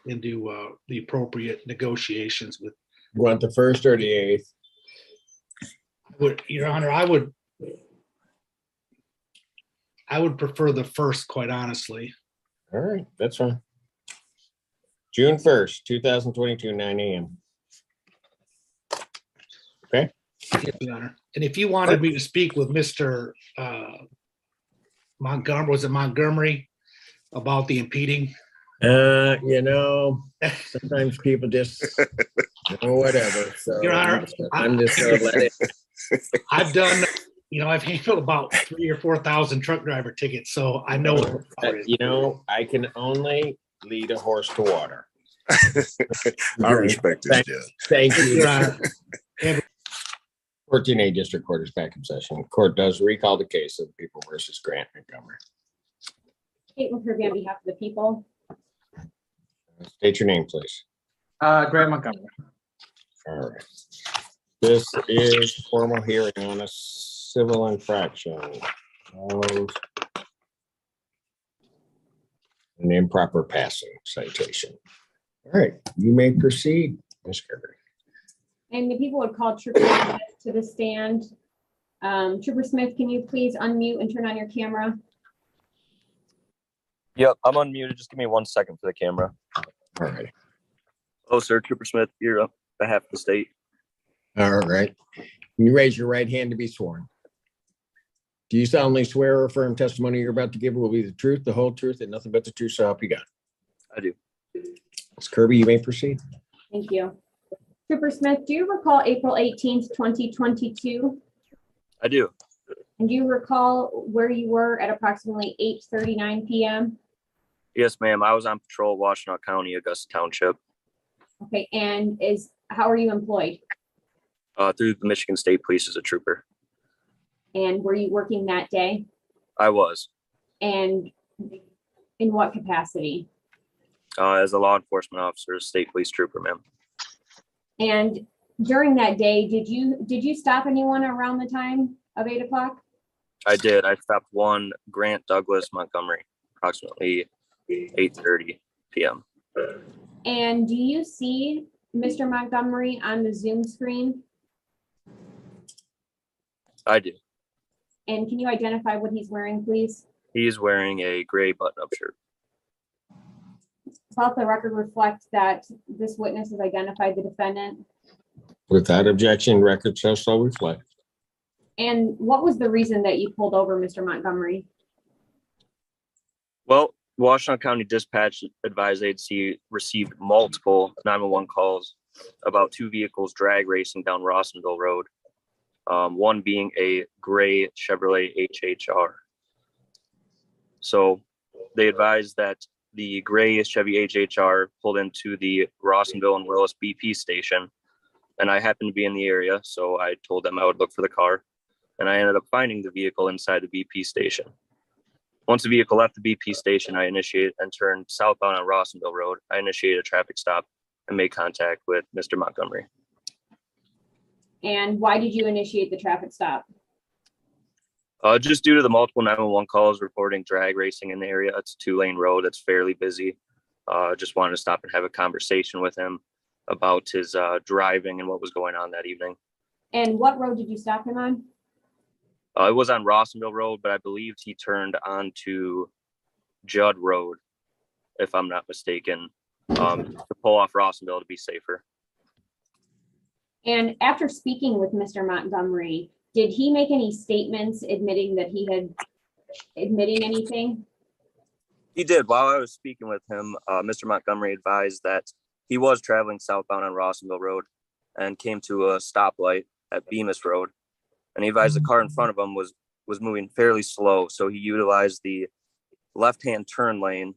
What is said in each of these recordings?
into the appropriate negotiations with. You want the 1st or the 8th? Your Honor, I would prefer the 1st, quite honestly. All right, that's fine. June 1st, 2022, 9 a.m. Okay. Yes, Your Honor. And if you wanted me to speak with Mr. Montgomery, was it Montgomery, about the impeding? Sometimes people just whatever. So Your Honor, I'm just gonna let it. I've done, I've handled about 3,000 or 4,000 truck driver tickets, so I know what I can only lead a horse to water. I respect this, Judge. Thank you, Your Honor. 14A District Court is back in session. Court does recall the case of People versus Grant Montgomery. Caitlin Kirby on behalf of the people. State your name, please. Grant Montgomery. All right. This is formal hearing on a civil infraction of an improper passing citation. All right, you may proceed, Ms. Kirby. And the people would call Trooper Smith to the stand. Trooper Smith, can you please unmute and turn on your camera? Yep, I'm unmuted. Just give me 1 second for the camera. All right. Oh, sir, Trooper Smith, you're on behalf of the state. All right. Can you raise your right hand to be sworn? Do you solemnly swear or affirm testimony you're about to give will be the truth, the whole truth, and nothing but the truth, so help you God? I do. Ms. Kirby, you may proceed. Thank you. Trooper Smith, do you recall April 18th, 2022? I do. And do you recall where you were at approximately 8:39 p.m.? Yes, ma'am. I was on patrol, Washtenaw County, Augusta Township, Okay, and how are you employed? through the Michigan State Police as a trooper. And were you working that day? I was. And in what capacity? As a law enforcement officer, a state police trooper, ma'am. And during that day, did you stop anyone around the time of 8 o'clock? I did. I stopped one Grant Douglas Montgomery, approximately 8:30 p.m. And do you see Mr. Montgomery on the Zoom screen? I do. And can you identify what he's wearing, please? He's wearing a gray button-up shirt. Let the record reflect that this witness has identified the defendant. Without objection, record shall so reflect. And what was the reason that you pulled over Mr. Montgomery? Well, Washtenaw County Dispatch advised they'd received multiple 911 calls about two vehicles drag racing down Rawsonville Road. One being a gray Chevrolet HHR. So they advised that the gray Chevy HHR pulled into the Rawsonville and Willis BP station, and I happened to be in the area, so I told them I would look for the car, and I ended up finding the vehicle inside the BP station. Once the vehicle left the BP station, I initiated and turned southbound on Rawsonville Road. I initiated a traffic stop and made contact with Mr. Montgomery. And why did you initiate the traffic stop? Just due to the multiple 911 calls reporting drag racing in the area. It's a 2-lane road. It's fairly busy. Just wanted to stop and have a conversation with him about his driving and what was going on that evening. And what road did you stop him on? It was on Rawsonville Road, but I believed he turned onto Judd Road, if I'm not mistaken, to pull off Rawsonville to be safer. And after speaking with Mr. Montgomery, did he make any statements admitting anything? He did. While I was speaking with him, Mr. Montgomery advised that he was traveling southbound on Rawsonville Road and came to a stoplight at Bemis Road. And he advised the car in front of him was moving fairly slow. So he utilized the left-hand turn lane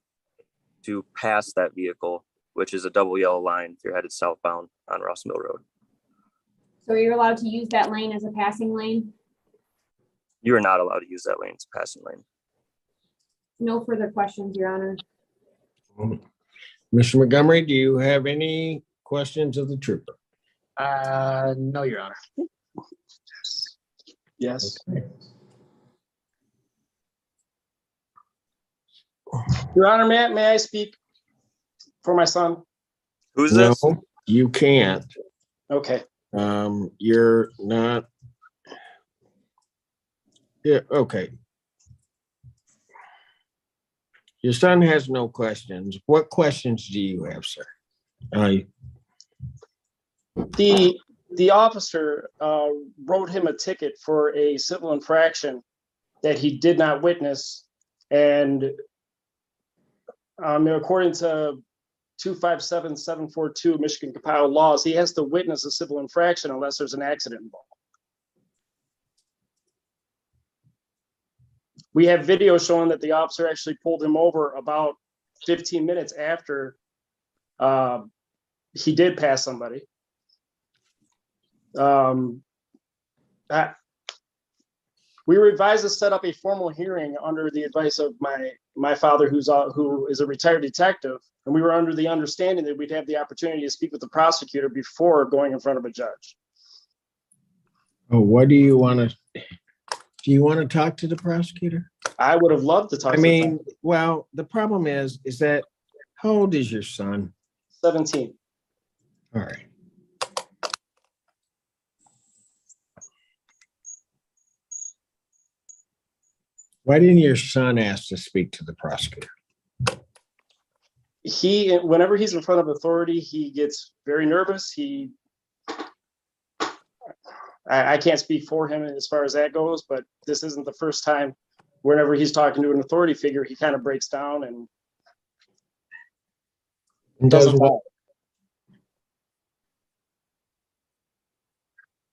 to pass that vehicle, which is a double yellow line if you're headed southbound on Rawsonville Road. So you're allowed to use that lane as a passing lane? You are not allowed to use that lane as a passing lane. No further questions, Your Honor. Mr. Montgomery, do you have any questions of the trooper? No, Your Honor. Yes. Okay. Your Honor, may I speak? for my son? Who's No, this? you can't. Okay. You're not. Yeah, okay. Your son has no questions. What questions do you have, sir? The officer wrote him a ticket for a civil infraction that he did not witness, and according to 257742 Michigan compiled laws, he has to witness a civil infraction unless there's an accident involved. We have video showing that the officer actually pulled him over about 15 minutes after he did pass somebody. We were advised to set up a formal hearing under the advice of my father, who is a retired detective, and we were under the understanding that we'd have the opportunity to speak with the prosecutor before going in front of a judge. Oh, what do you want to? Do you want to talk to the prosecutor? I would have loved to talk. Well, the problem is that how old is your son? 17. All right. Why didn't your son ask to speak to the prosecutor? Whenever he's in front of authority, he gets very nervous. I can't speak for him as far as that goes, but this isn't the first time. Whenever he's talking to an authority figure, he kind of breaks down and doesn't follow.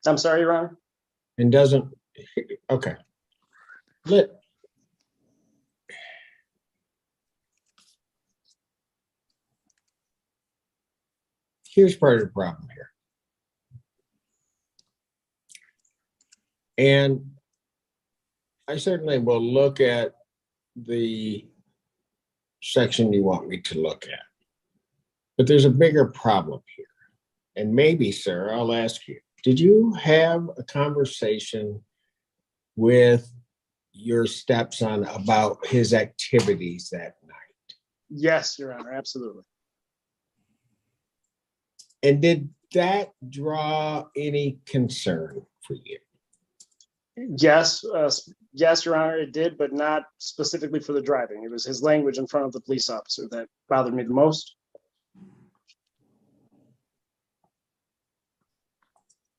I'm sorry, Your Honor. And doesn't. Okay. Here's part of the problem here. And I certainly will look at the section you want me to look at. But there's a bigger problem here. And maybe, sir, I'll ask you, did you have a conversation with your stepson about his activities that night? Yes, Your Honor, absolutely. And did that draw any concern for you? Yes, Your Honor, it did, but not specifically for the driving. It was his language in front of the police officer that bothered me the most.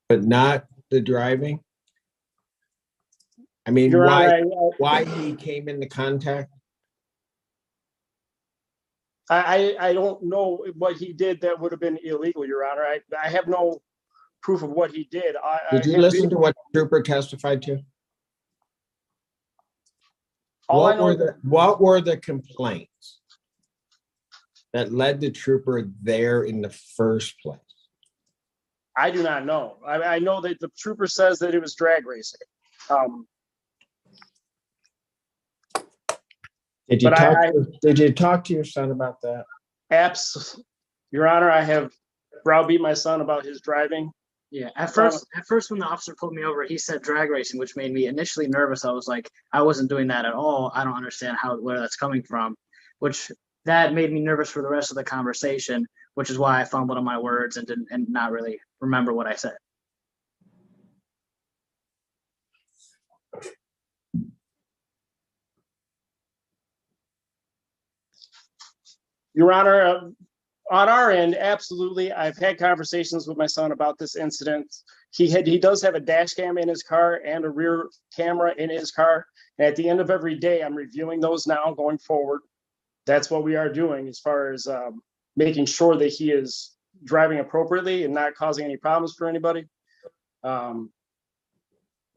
But not the driving? I mean, Your Honor, why he came into contact? I don't know what he did that would have been illegal, Your Honor. I have no proof of what he did. Did you listen to what the trooper testified to? What were the complaints that led the trooper there in the first place? I do not know. I know that the trooper says that it was drag racing. Did you talk to your son about that? Absolutely, Your Honor. I have browbeat my son about his driving. Yeah, at first when the officer pulled me over, he said drag racing, which made me initially nervous. I was like, I wasn't doing that at all. I don't understand where that's coming from, which that made me nervous for the rest of the conversation, which is why I fumbled on my words and not really remember what I said. Your Honor, on our end, absolutely. I've had conversations with my son about this incident. He does have a dash cam in his car and a rear camera in his car. And at the end of every day, I'm reviewing those now going forward. That's what we are doing as far as making sure that he is driving appropriately and not causing any problems for anybody.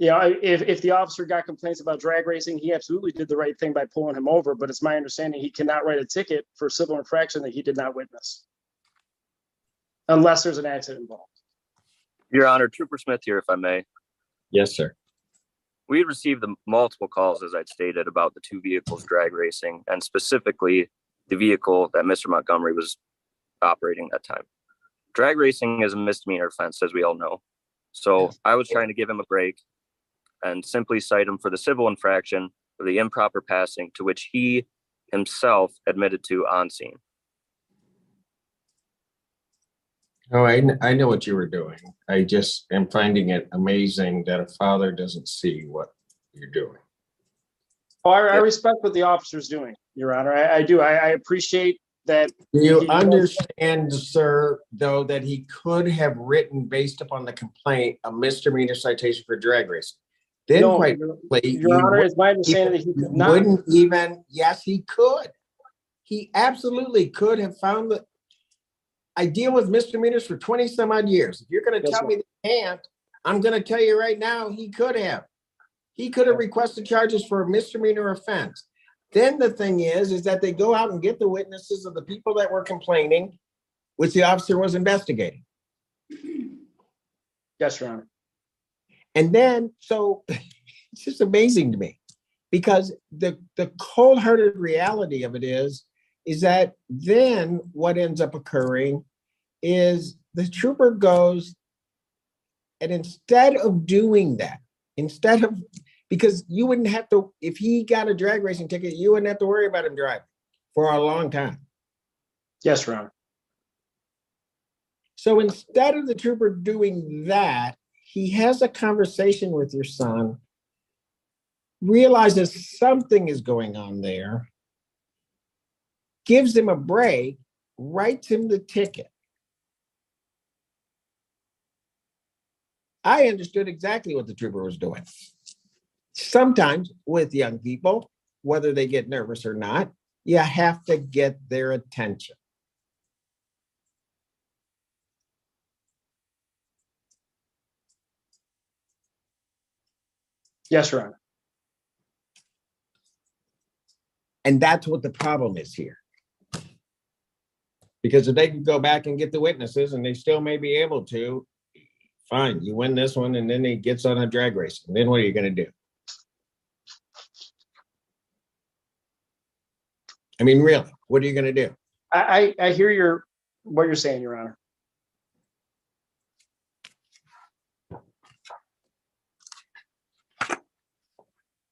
If the officer got complaints about drag racing, he absolutely did the right thing by pulling him over. But it's my understanding he cannot write a ticket for civil infraction that he did not witness, unless there's an accident involved. Your Honor, Trooper Smith here, if I may. Yes, sir. We had received multiple calls, as I'd stated, about the two vehicles drag racing, and specifically the vehicle that Mr. Montgomery was operating at that time. Drag racing is a misdemeanor offense, as we all know. So I was trying to give him a break and simply cite him for the civil infraction for the improper passing, to which he himself admitted to on scene. Oh, I know what you were doing. I just am finding it amazing that a father doesn't see what you're doing. Oh, I respect what the officer's doing, Your Honor. I do. I appreciate that. Do you he- understand, sir, though, that he could have written, based upon the complaint, a misdemeanor citation for drag racing? Then No, quite Your frankly, Your you Honor, it's my understanding that he could not. wouldn't even, yes, he could. He absolutely could have found the, I deal with misdemeanors for 20 some odd years. If you're gonna Yes, tell sir. me that he can't, I'm gonna tell you right now, he could have. He could have requested charges for a misdemeanor offense. Then the thing is that they go out and get the witnesses of the people that were complaining, which the officer was investigating. Yes, Your Honor. And then, so it's just amazing to me, because the cold-hearted reality of it is that then what ends up occurring is the trooper goes, and instead of doing that, because you wouldn't have to, if he got a drag racing ticket, you wouldn't have to worry about him driving for a long time. Yes, Your Honor. So instead of the trooper doing that, he has a conversation with your son, realizes something is going on there, gives him a break, writes him the ticket. I understood exactly what the trooper was doing. Sometimes with young people, whether they get nervous or not, you have to get their attention. Yes, Your Honor. And that's what the problem is here. Because if they can go back and get the witnesses, and they still may be able to, fine, you win this one, and then he gets on a drag race. And then what are you going to do? I mean, really, what are you going to do? I hear what you're saying, Your Honor.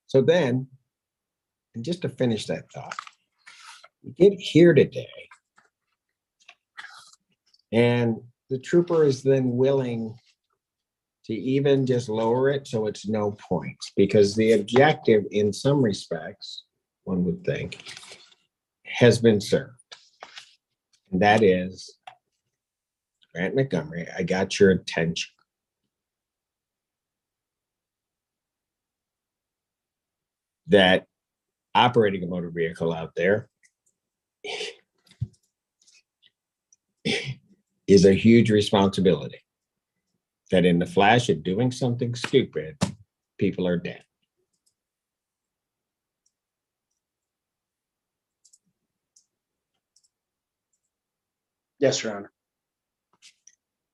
So then, and just to finish that thought, you get here today, and the trooper is then willing to even just lower it so it's no points, because the objective, in some respects, one would think, has been served. And that is, Grant Montgomery, I got your attention. That operating a motor vehicle out there is a huge responsibility. That in the flash of doing something stupid, people are dead. Yes, Your Honor.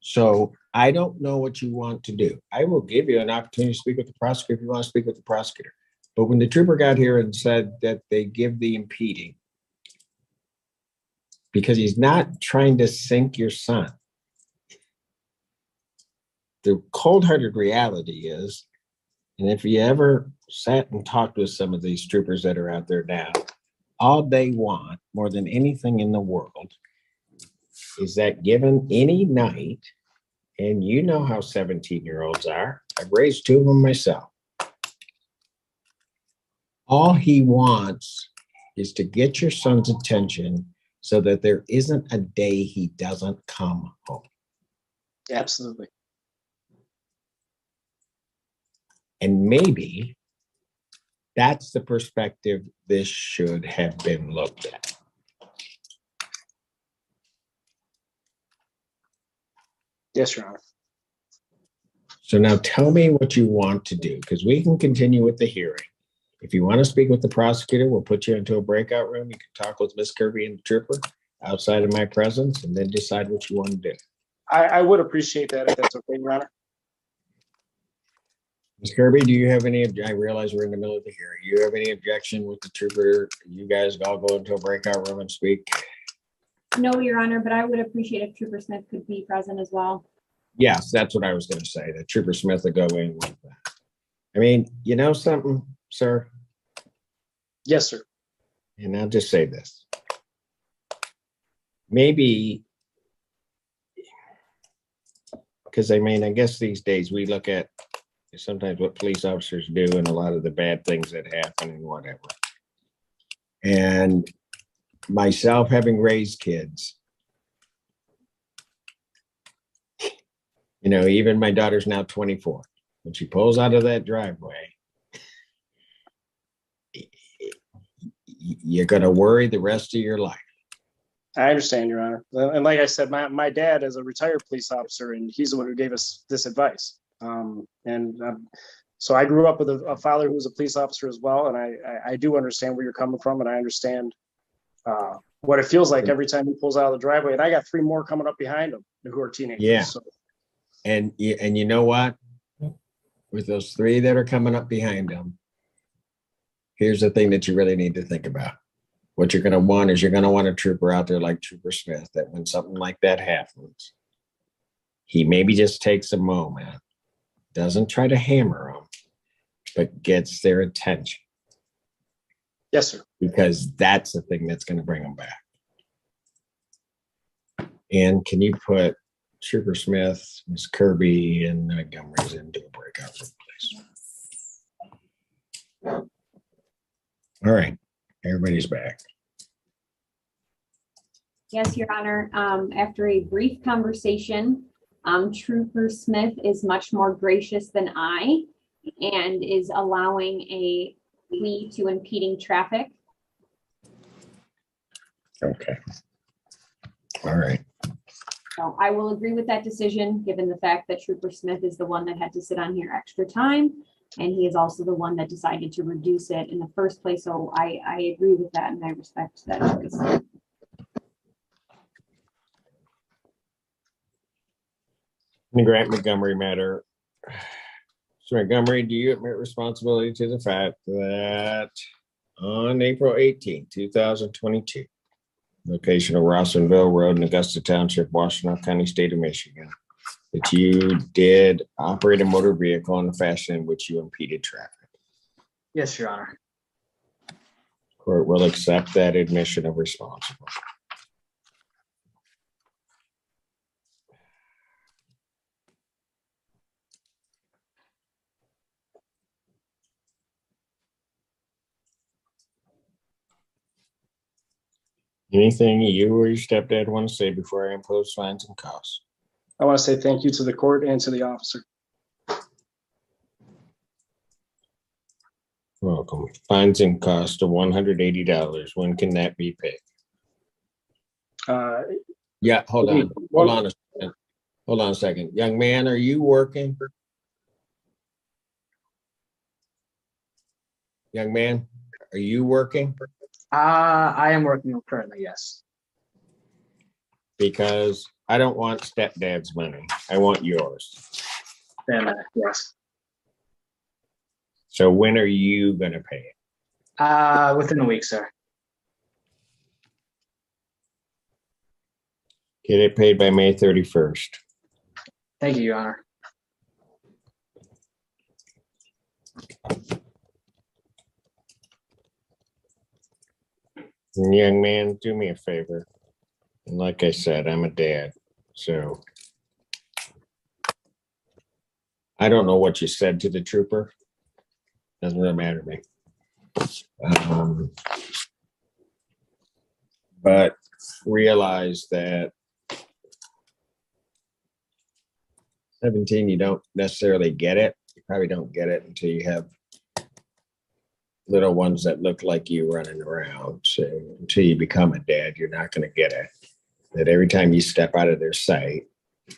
So I don't know what you want to do. I will give you an opportunity to speak with the prosecutor if you want to speak with the prosecutor. But when the trooper got here and said that they give the impeding, because he's not trying to sink your son. The cold-hearted reality is, and if you ever sat and talked with some of these troopers that are out there now, all they want more than anything in the world is that given any night, and you know how 17-year-olds are, I've raised two of them myself. All he wants is to get your son's attention so that there isn't a day he doesn't come home. Absolutely. And maybe that's the perspective this should have been looked at. Yes, Your Honor. So now tell me what you want to do, because we can continue with the hearing. If you want to speak with the prosecutor, we'll put you into a breakout room. You can talk with Miss Kirby and the trooper outside of my presence, and then decide what you want to do. I would appreciate that if that's okay, Your Honor. Ms. Kirby, do you have any, I realize we're in the middle of the hearing. Do you have any objection with the trooper? You guys all go into a breakout room and speak? No, Your Honor, but I would appreciate if Trooper Smith could be present as well. Yes, that's what I was going to say, that Trooper Smith would go in with that. I mean, you know something, sir? Yes, sir. And I'll just say this. Maybe because I mean, I guess these days we look at sometimes what police officers do and a lot of the bad things that happen and whatever. And myself having raised kids, you know, even my daughter's now 24. When she pulls out of that driveway, you're going to worry the rest of your life. I understand, Your Honor. And like I said, my dad is a retired police officer, and he's the one who gave us this advice. So I grew up with a father who was a police officer as well, and I do understand where you're coming from, and I understand what it feels like every time he pulls out of the driveway. And I got 3 more coming up behind him who are teenagers. Yeah. So. And you know what? With those 3 that are coming up behind him, here's the thing that you really need to think about. What you're going to want is you're going to want a trooper out there like Trooper Smith, that when something like that happens, he maybe just takes a moment, doesn't try to hammer them, but gets their attention. Yes, sir. Because that's the thing that's going to bring them back. And can you put Trooper Smith, Miss Kirby, and Montgomery's into a breakout room, please? All right. Everybody's back. Yes, Your Honor. After a brief conversation, Trooper Smith is much more gracious than I and is allowing a plea to impeding traffic. Okay. All right. So I will agree with that decision, given the fact that Trooper Smith is the one that had to sit on here extra time. And he is also the one that decided to reduce it in the first place. So I agree with that and I respect that choice. In the Grant Montgomery matter, so Montgomery, do you admit responsibility to the fact that on April 18, 2022, location of Rossmanville Road in Augusta Township, Washtenaw County, State of Michigan, that you did operate a motor vehicle in a fashion in which you impeded traffic? Yes, Your Honor. Court will accept that admission of responsibility. Anything you or your stepdad want to say before I impose fines and costs? I want to say thank you to the court and to the officer. Welcome. Fines and costs of $180. When can that be paid? Yeah, hold on. Hold on a second. Hold on a second. Young man, are you working? Young man, are you working? I am working currently, yes. Because I don't want stepdad's money. I want yours. Then, yes. So when are you going to pay it? Within a week, sir. Get it paid by May 31st. Thank you, Your Honor. And young man, do me a favor. And like I said, I'm a dad, so I don't know what you said to the trooper. Doesn't really matter to me. But realize that 17, you don't necessarily get it. You probably don't get it until you have little ones that look like you running around. So until you become a dad, you're not going to get it. That every time you step out of their sight,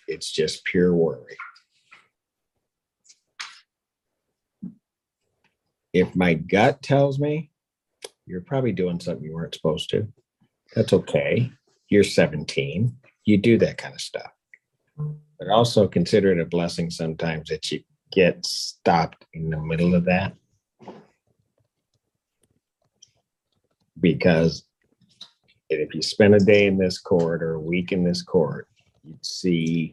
it's just pure worry. If my gut tells me you're probably doing something you weren't supposed to, that's okay. You're 17. You do that kind of stuff. But also consider it a blessing sometimes that you get stopped in the middle of that. Because if you spend a day in this court or a week in this court, you'd see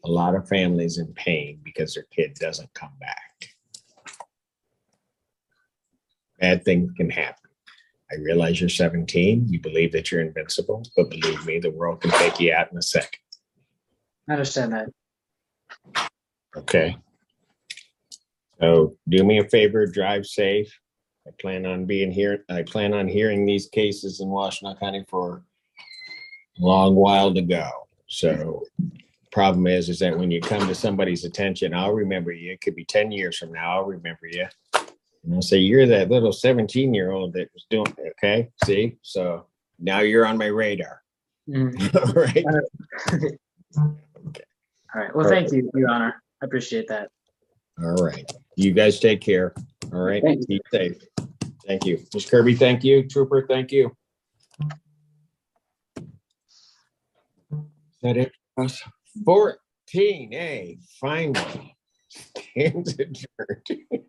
a lot of families in pain because their kid doesn't come back. Bad things can happen. I realize you're 17. You believe that you're invincible, but believe me, the world can take you out in a second. I understand that. Okay. So do me a favor, drive safe. I plan on being here. I plan on hearing these cases in Washtenaw County for a long while to go. So problem is that when you come to somebody's attention, I'll remember you. It could be 10 years from now. I'll remember you. And I'll say, you're that little 17-year-old that was doing, okay, see? So now you're on my radar. All right. All right. Well, thank you, Your Honor. I appreciate that. All right. You guys take care. All right. Thank Be safe. Thank you. Ms. Kirby, thank you. Trooper, thank you. Is that it? 14A, finally. Stands adjourned.